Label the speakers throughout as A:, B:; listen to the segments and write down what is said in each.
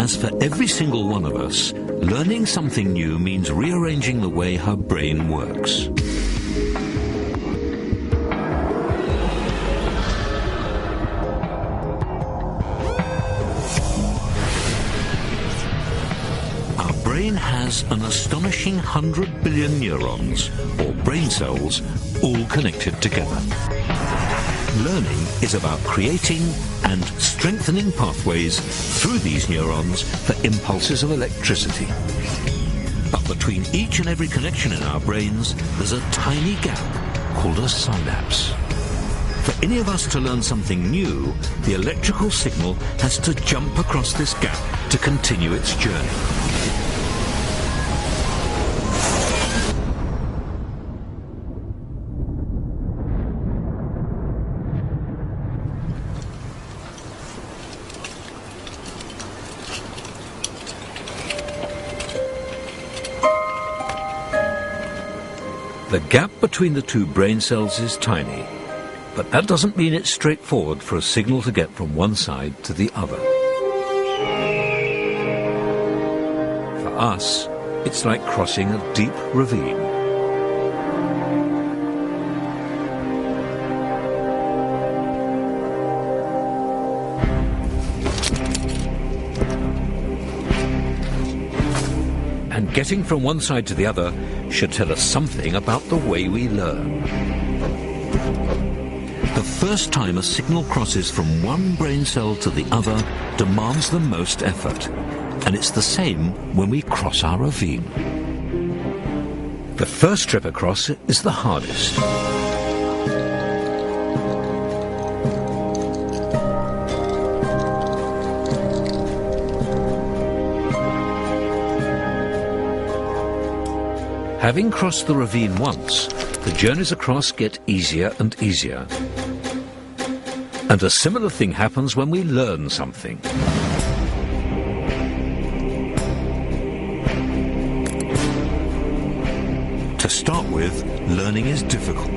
A: As for every single one of us, learning something new means rearranging the way her brain works. Our brain has an astonishing 100 billion neurons, or brain cells, all connected together. Learning is about creating and strengthening pathways through these neurons for impulses of electricity. But between each and every connection in our brains, there's a tiny gap called a synapse. For any of us to learn something new, the electrical signal has to jump across this gap to continue its journey. The gap between the two brain cells is tiny, but that doesn't mean it's straightforward for a signal to get from one side to the other. For us, it's like crossing a deep ravine. And getting from one side to the other should tell us something about the way we learn. The first time a signal crosses from one brain cell to the other demands the most effort, and it's the same when we cross our ravine. The first trip across is the hardest. Having crossed the ravine once, the journeys across get easier and easier. And a similar thing happens when we learn something. To start with, learning is difficult.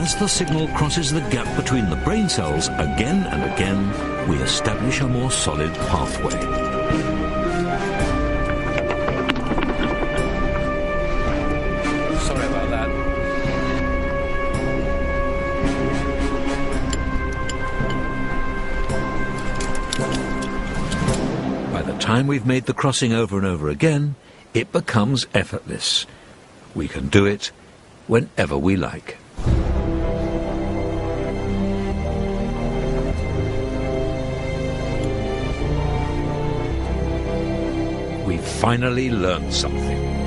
A: As the signal crosses the gap between the brain cells again and again, we establish a more solid pathway.
B: Sorry about that.
A: By the time we've made the crossing over and over again, it becomes effortless. We can do it whenever we like. We finally learned something.